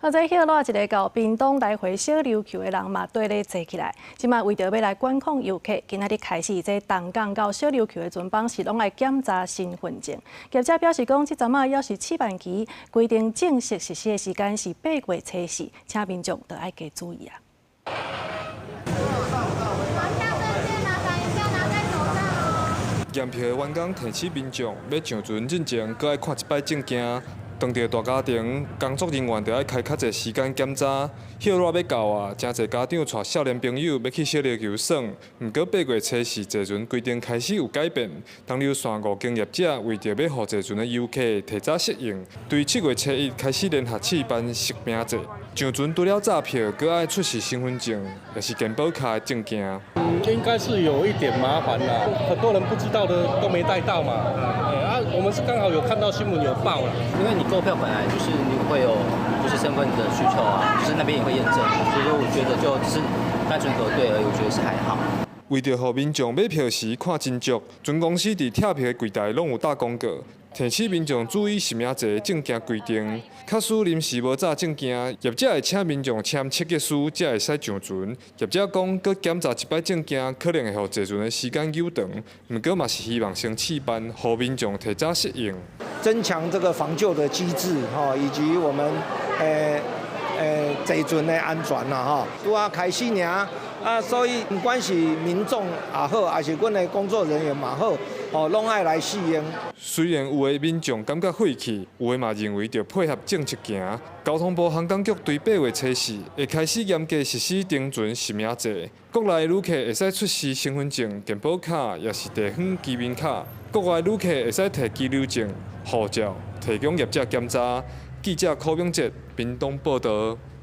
在迄落一个到屏东来回小琉球的人嘛，对咧坐起来。即马为着要来管控游客，今仔日开始，这东港到小琉球的船班是拢来检查身份证。业者表示讲，即阵啊要是试办期，规定正式实施的时间是8月初4，请民众都要加注意啊。 验票的员工提醒民众，要上船进前，搁爱看一摆证件。当地大家庭工作人员就要开较侪时间检查。歇热要到啊，真侪家长带少年朋友要去小琉球耍。毋过8月初4坐船规定开始有改变，东流线务经业者为着要互坐船的游客提早适应，对7月初1开始联合试办实名制。上船除了查票，搁爱出示身份证，也是健保卡的证件。应该是有一点麻烦啦，很多人不知道的都没带到嘛。我们是刚好有看到新闻有报了，因为你购票本来就是你会有就是身份的需求啊，就是那边也会验证，所以说我觉得就只是单纯核对而已，我觉得是还好。为着让民众买票时看真足，船公司伫贴票的柜台拢有打广告，提醒民众注意实名制的证件规定。假使临时无查证件，业者会请民众签切结书，才会使上船。业者讲，搁检查一摆证件，可能会互坐船的时间悠长。毋过嘛是希望先试办，互民众提早适应，增强这个防救的机制以及我们坐船的安全啦拄啊开始尔所以不管是民众也好，还是阮的工作人员嘛好，拢爱来适应。虽然有的民众感觉晦气，有的嘛认为要配合政策行。交通部航港局对8月初4会开始严格实施登船实名制，国内旅客会使出示身份证、健保卡，也是地方居民卡；国外旅客会使摕居留证、护照，提供业者检查。记者柯永哲，屏东报道。